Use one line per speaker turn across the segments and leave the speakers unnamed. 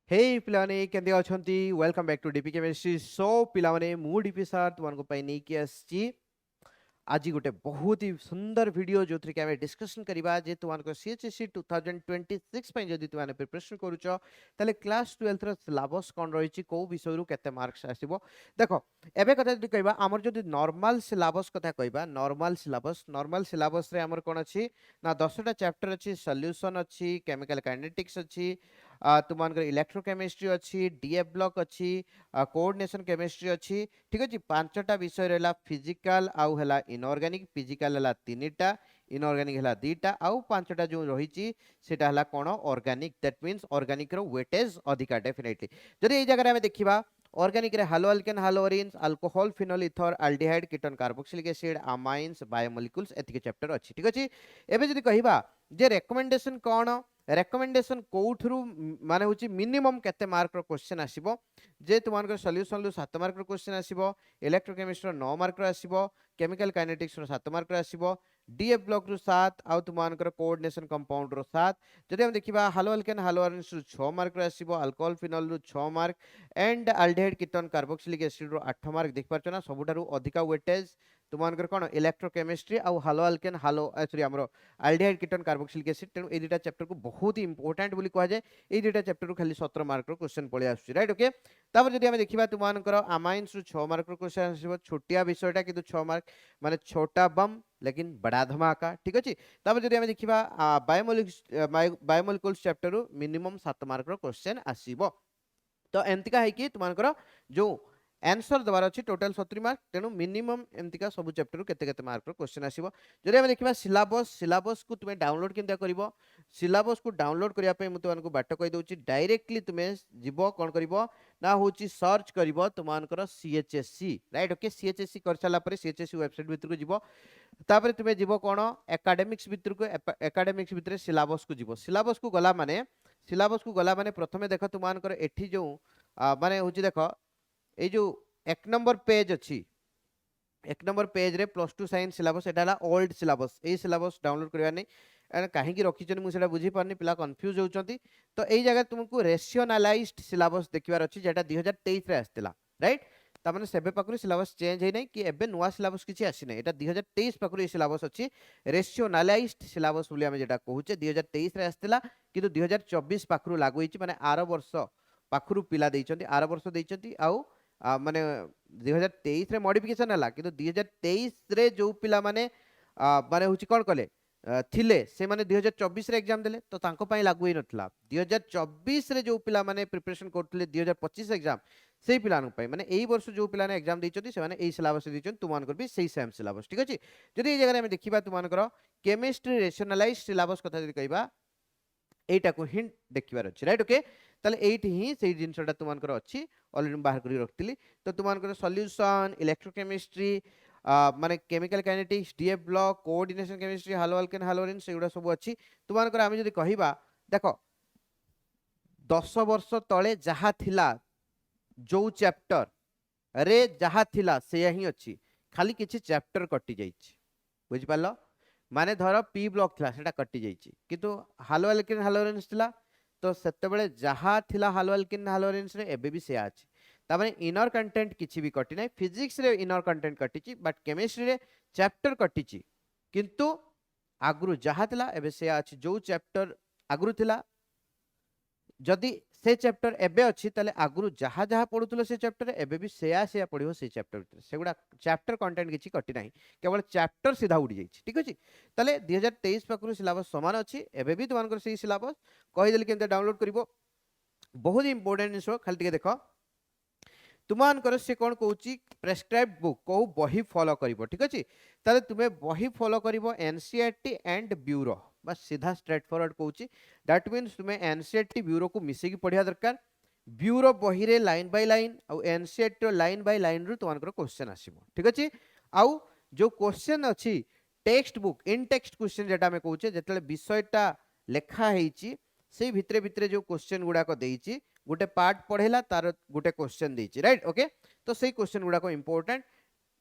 हे पिलाने केंदे अछंती welcome back to DP chemistry so पिलाने मु डीपी सर तुमको पई नै कि आछि आज गोटे बहुत ही सुंदर वीडियो जो थ्री के हमें डिस्कशन करबा जे तुमको सीएचएससी 2026 पई जदी तुमाने प्रिपरेशन करूचो तले क्लास 12th रो सिलेबस कोन रहिछि को विषय रु केते मार्क्स आसीबो देखो एबे कथा जदी कहबा हमर जदी नॉर्मल सिलेबस कथा कहबा नॉर्मल सिलेबस रे हमर कोन अछि ना 10टा चैप्टर अछि सॉल्यूशन अछि केमिकल काइनेटिक्स अछि तुमको इलेक्ट्रोकेमिस्ट्री अच्छी डीएफ ब्लॉक अच्छी कोऑर्डिनेशन केमिस्ट्री अच्छी ठीक अच्छे पांचटा विषय रहा फिजिकल आउ है इनऑर्गेनिक फिजिकल है तीनटा इनऑर्गेनिक है दीटा आउ पांचटा जो रही सेटा कौन ऑर्गेनिक दैट मीन्स ऑर्गेनिक रो वेटेज अधिका डेफिनेटली जदि ये जगह देखा ऑर्गेनिक रे halo alkane haloarenes alcohol phenol ether aldehyde ketone carboxylic acid amines biomolecules एतिके चैप्टर अच्छी ठीक अच्छे एबे जदि कहिबा जे रेकमेंडेशन कौन रेकमेंडेशन कौठरू माने होची मिनिमम केते मार्क रो क्वेश्चन आसीबो जे तुमानकर सॉल्यूशन लु 7 मार्क रो क्वेश्चन आसीबो इलेक्ट्रोकेमिस्ट्री 9 मार्क रो आसीबो केमिकल काइनेटिक्स रो 7 मार्क रो आसीबो डीएफ ब्लॉक रो 7 आउ तुमानकर कोऑर्डिनेशन कंपाउंड रो 7 जदि हम देखिबा हालो अल्केन हालो ऑरेंज रो 6 मार्क रो आसीबो अल्कोहल फिनोल रो 6 mark and aldehyde ketone carboxylic acid रो 8 मार्क देख पारछो ना सबुठारु अधिका वेटेज तुमानकर कोन इलेक्ट्रोकेमिस्ट्री आउ हालो अल्केन हालो सॉरी हमरो अल्डिहाइड कीटन कार्बोक्सिलिक एसिड तेणु ए दुटा चैप्टर को बहुत ही इंपोर्टेंट बोली कहा जाए ए दुटा चैप्टर खाली 17 मार्क रो क्वेश्चन पळे आसुची राइट ओके तापर जदि हम देखिबा तुमानकर अमाइन्स रो 6 मार्क रो क्वेश्चन आसीबो छोटिया विषयटा किंतु 6 मार्क माने छोटा बम लेकिन बड़ा धमाका ठीक अछि तापर जदि हम देखिबा बायोमोलिक्यूल्स चैप्टर रो मिनिमम 7 मार्क रो क्वेश्चन आसीबो तो एंतिका है कि तुमानकर जो आंसर दबार अच्छी टोटल 70 मार्क तेणु मिनिमम एमतिका सब चैप्टर केते केते मार्क रो क्वेश्चन आसीबो जदि हम देखिबा सिलेबस को तुमे डाउनलोड केनता करिवो सिलेबस को डाउनलोड करिया पे मु तुमनको बाट कहि दउची डायरेक्टली तुमे जीवो कोन करिवो ना होची सर्च करिवो तुमानकर सीएचएससी राइट ओके सीएचएससी कर साला पर सीएचएससी वेबसाइट भीतर को जीवो तापर तुमे जीवो कोन एकेडमिक्स भीतर को एकेडमिक्स भीतर सिलेबस को जीवो सिलेबस को गला माने प्रथमे देख तुमानकर एठी जो माने होची देखो ए जो एक नंबर पेज अच्छी एक नंबर पेज रे +2 साइंस सिलेबस एटा ओल्ड सिलेबस ए सिलेबस डाउनलोड करबा नै कहीं रखिछन मु सेटा बुझी पारनी पिला कंफ्यूज होउचंती तो एई जगह तुमको रेशनलाइज्ड सिलेबस देखिबार अछि जेटा 2023 रे आस्तिला राइट ता माने सेबे पाखरु सिलेबस चेंज हे नै कि एबे नुवा सिलेबस किछि आसी नै एटा 2023 पाखरु ए सिलेबस अछि रेशनलाइज्ड सिलेबस बोली हम जेटा कहूचे 2023 रे आस्तिला किंतु 2024 पाखरु लागू हिची माने आर वर्ष पाखरु पिला दैचंती आर वर्ष दैचंती आउ माने 2023 रे मॉडिफिकेशन हला किंतु 2023 रे जो पिला माने माने होची कोन कले थिले से माने 2024 रे एग्जाम देले तो तांको पई लागू ही नथला 2024 रे जो पिला माने प्रिपरेशन करथले 2025 एग्जाम सेही पिला नु पई माने एई वर्ष जो पिला ने एग्जाम दैचंती से माने एई सिलेबस दैचंती तुमानकर भी सेही सेम सिलेबस ठीक अछि जदि एई जगह में देखिबा तुमानकर केमिस्ट्री रेशनलाइज्ड सिलेबस कथा जदि कहबा एटा को हिंट देखिबार अछि राइट ओके ताले एठी ही सेही जिंसटा तुमानकर अछि ऑलरेडी बाहर करी रखतिली तो तुमानकर सॉल्यूशन इलेक्ट्रोकेमिस्ट्री माने chemical kinetics DF block coordination chemistry halo alkane haloarene सेगुडा सब अछि तुमानकर आमे जदि कहिबा देखो 10 वर्ष तळे जहा थिला जो चैप्टर रे जहा थिला से ही अछि खाली किछि चैप्टर कटि जाइछि बुझि पालो माने धर पी ब्लॉक थिला सेटा कटि जाइछि किंतु हालो अल्केन हालोरिन थिला तो सेते बेले जहा थिला हालो अल्केन हालोरिन रे एबे भी से अछि तामाने इनर कंटेंट किछि भी कटि नै फिजिक्स रे इनर कंटेंट कटिछि बट केमिस्ट्री रे चैप्टर कटिछि किंतु आगरु जहा थिला एबे से अछि जो चैप्टर आगरु थिला जदि से चैप्टर एबे अछि तले आगरु जहा जहा पढुतलो से चैप्टर एबे भी से पढिबो से चैप्टर सेगुडा चैप्टर कंटेंट किछि कटि नाही केवल चैप्टर सीधा उडी जाइछि ठीक अछि तले 2023 पकरु सिलेबस समान अछि एबे भी तुमानकर सेही सिलेबस कहि देली केनते डाउनलोड करिवो बहुत इंपोर्टेंट जिनिस खाली टिके देखो तुमानकर से कोन कहूची प्रेस्क्राइब्ड बुक को बही फॉलो करिवो ठीक अछि तले तुमे बही फॉलो करिवो एनसीईआरटी एंड ब्यूरो बस सीधा स्ट्रेट फॉरवर्ड कहूची दैट मींस तुमे एनसीईआरटी ब्यूरो को मिसे की पढिया दरकार ब्यूरो बही रे लाइन बाय लाइन और एनसीईआरटी लाइन बाय लाइन रु तुमानकर क्वेश्चन आसीबो ठीक अछि आउ जो क्वेश्चन अछि textbook in text question जेटा में कहूचे जेतले विषयटा लेखा हेची से भितरे भितरे जो क्वेश्चन गुडा को देइची गोटे पार्ट पढ़ेला तार गोटे क्वेश्चन देइची राइट ओके तो सेही क्वेश्चन गुडा को इंपोर्टेंट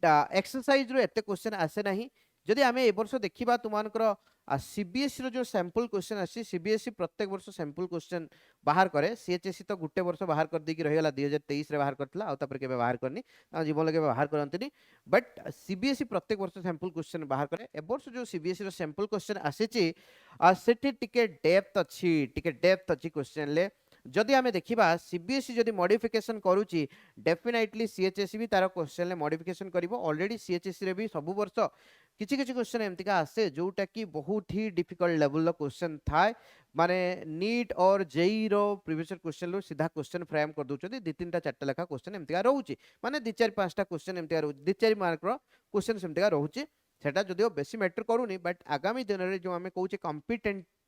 एक्सरसाइज रो एते क्वेश्चन आसे नाही जदि आम ए वर्ष देखा तुमको सीबीएसई जो सैंपल क्वेश्चन आसी सीबीएसई प्रत्येक वर्ष सैंपल क्वेश्चन बाहर करे सीएचएसई तो गोटे वर्ष बाहर कर देकी रहीगला 2023 रे बाहर करथिला आ तापर केबे बाहर करनी जीवन लगे बाहर करंतनी बट सीबीएसई प्रत्येक वर्ष सैंपल क्वेश्चन बाहर करे ए वर्ष जो सीबीएसई रो सैंपल क्वेश्चन आसीची सेठी टिके डेप्थ अच्छी क्वेश्चन ले जदि आमे देखिबा सीबीएसई जदि मॉडिफिकेशन करूची डेफिनेटली सीएचएसई भी तार क्वेश्चन ले मॉडिफिकेशन करिवो ऑलरेडी सीएचएसई रे भी सब वर्ष किछि किछि क्वेश्चन एमतिका आसे जोटा कि बहुत ही डिफिकल्ट लेवल रो क्वेश्चन थाए माने नीट और जेई रो प्रीवियस क्वेश्चन लो सीधा क्वेश्चन फ्रेम कर दोचोदी दि तीनटा चारटा लेखा क्वेश्चन एमतिका रहउची माने दि चार पांचटा क्वेश्चन एमतिका रहउ दि चार मार्क रो क्वेश्चन एमतिका रहउची सेटा जदिओ बेसी मैटर करूनी बट आगामी दिन रे जो आमे कहूचे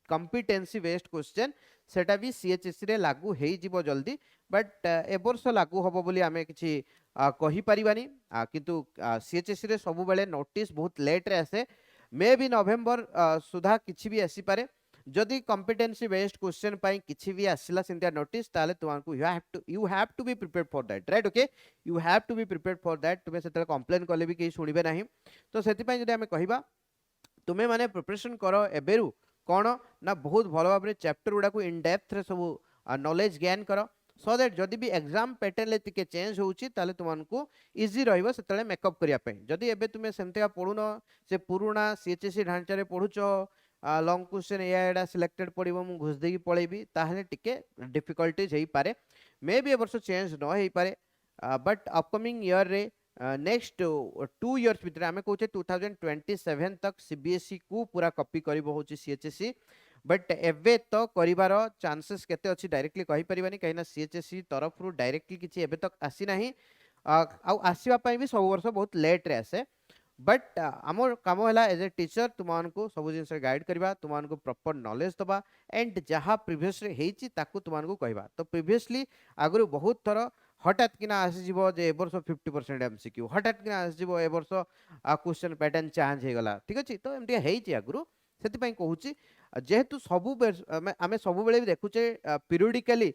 कॉम्पिटेंसी बेस्ड क्वेश्चन सेटा भी सीएचएसई रे लागू हेई जिवो जल्दी बट ए वर्ष लागू होबो बोली आमे किछि कहि परिबानी किंतु सीएचएसई रे सब बेले नोटिस बहुत लेट रे आसे मे भी नवेम्बर सुधा किछि भी आसी पारे जदि कॉम्पिटेंसी बेस्ड क्वेश्चन पाई किछि भी आसिला सिंतिया नोटिस ताले तुमको you have to be prepared for that right okay you have to be prepared for that तुमे सेतले कंप्लेन करले भी केही सुनिबे नाही तो सेति पई जदि आमे कहिबा तुमे माने प्रिपरेशन करो एबेरु कोन ना बहुत भलो भाबरे चैप्टर गुडा को इन डेप्थ रे सब नॉलेज गेन करो सो दैट जदि भी एग्जाम पैटर्न ले तिके चेंज होउची ताले तुमको इजी रहइबो सेतले मेकअप करिया पई जदि एबे तुमे सेमतेका पढुनो से पुरुना सीएचएसई ढांचा रे पढुचो लॉन्ग क्वेश्चन एडा सिलेक्टेड पड़िबो मु घुस देकी पळेबी ताहले टिके डिफिकल्टीज हेई पारे मे बी ए वर्ष चेंज न हेई पारे बट अपकमिंग ईयर रे नेक्स्ट 2 इयर्स भितर आमे कहूचे 2027 तक सीबीएसई को पूरा कॉपी करिबो होची सीएचएसई बट एबे तो करिवार चांसेस केते अछि डायरेक्टली कहि परिबानी कहिना सीएचएसई तरफ रु डायरेक्टली किछि एबे तक आसी नाही आ आसीबा पई भी सब वर्ष बहुत लेट रे आसे बट आमर काम है एज ए टीचर तुमको सब जिन गाइड करवा तुमको प्रॉपर नॉलेज दबा एंड जहाँ प्रीवियस हेची ताकू तुमको कहवा तो प्रीवियसली आगु बहुत थर हठात किना आसीजिवो जे ए वर्ष 50% एमसीक्यू हठात किना आसीजिवो ए वर्ष क्वेश्चन पैटर्न चेंज हे गला ठीक अछि तो एमटी हेची आगु सेति पई कहूची जेहेतु सबु आमे सबु बेले भी देखुचे पीरियडिकली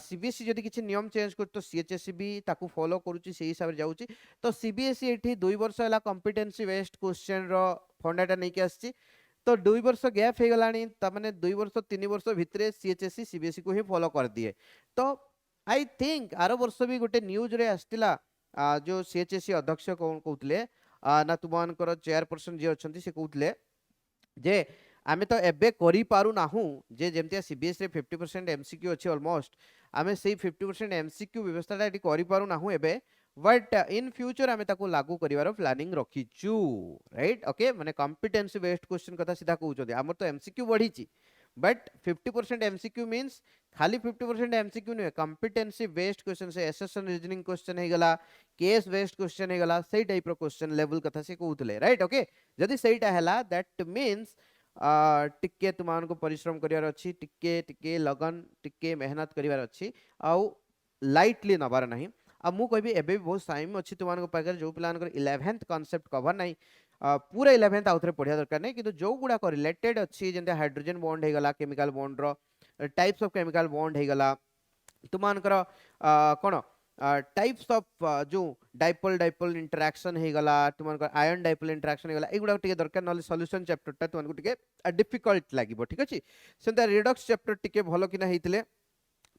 सीबीएसई जदि किछि नियम चेंज कर तो सीएचएसई भी ताकू फॉलो करूची सेही हिसाब रे जाउची तो सीबीएसई एठी 2 वर्ष हला कॉम्पिटेंसी बेस्ड क्वेश्चन रो फंडाटा नै के आछि तो 2 वर्ष गैप हे गलानी त माने 2 वर्ष 3 वर्ष भितरे सीएचएसई सीबीएसई को ही फॉलो कर दिए तो आई थिंक आरो वर्ष भी गोटे न्यूज रे आस्तिला जो सीएचएसई अध्यक्ष कोन कहउतले ना तुमनकर चेयरपर्सन जे अछंती से कहउतले जे आमे तो एबे करी पारु नाहू जे जेमतिया सीबीएसई रे 50% एमसीक्यू अछि ऑलमोस्ट आमे सेही 50% एमसीक्यू व्यवस्थाटा एटी करी पारु नाहू एबे बट इन फ्यूचर आमे ताको लागू करिवार प्लानिंग रखिचू राइट ओके माने कॉम्पिटेंसी बेस्ड क्वेश्चन कथा सीधा कहउछथि हमर तो एमसीक्यू बढ़ीची बट 50% एमसीक्यू मींस खाली 50% एमसीक्यू नहीं कॉम्पिटेंसी बेस्ड क्वेश्चन से एसेशन रीजनिंग क्वेश्चन हे गला केस बेस्ड क्वेश्चन हे गला सेही टाइप रो क्वेश्चन लेवल कथा से कहउतले राइट ओके जदि सेहीटा हला दैट मींस टिके तुमको परिश्रम करिवार अछि टिके टिके लगन टिके मेहनत करिवार अछि आउ लाइटली नबार नाही आ मु कहबी एबे भी बहुत टाइम अछि तुमको पाकर जो प्लान कर 11th कांसेप्ट कवर नाही पूरा 11th आउथरे पढ़िया दरकार नहीं किंतु जो गुडा को रिलेटेड अछि जेंते हाइड्रोजन बॉन्ड हे गला केमिकल बॉन्ड रो टाइप्स ऑफ केमिकल बॉन्ड हे गला तुमनकर कोन टाइप्स ऑफ जो डाइपोल डाइपोल इंटरेक्शन हे गला तुमनकर आयन डाइपोल इंटरेक्शन हे गला एगुडा टिके दरकार नले सॉल्यूशन चैप्टर ता तुमको टिके डिफिकल्ट लागिबो ठीक अछि सेंता रिडक्स चैप्टर टिके भलो किना हेतिले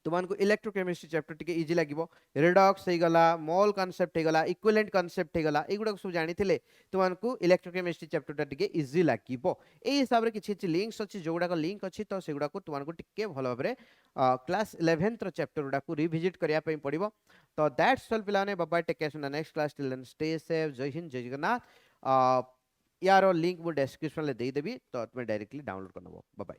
तुमको इलेक्ट्रोकेमिस्ट्री चैप्टर टिके इजी लागिबो रिडक्स हे गला मोल कांसेप्ट हे गला इक्विवेलेंट कांसेप्ट हे गला एगुडा सब जानिथिले तुमको इलेक्ट्रोकेमिस्ट्री चैप्टर टा टिके इजी लागिबो ए हिसाब रे किछि लिंक्स अछि जोगुडा को लिंक अछि तो सेगुडा को तुमको टिके भलो भाबरे क्लास 11th रो चैप्टर गुडा को रिविजिट करिया पई पड़िबो तो दैट्स ऑल पिलाने bye bye take care in the next class till then stay safe Jai Hind जय जगन्नाथ यारो लिंक मु डिस्क्रिप्शन ले दे देबी तो तुम डायरेक्टली डाउनलोड करनबो बाय बाय।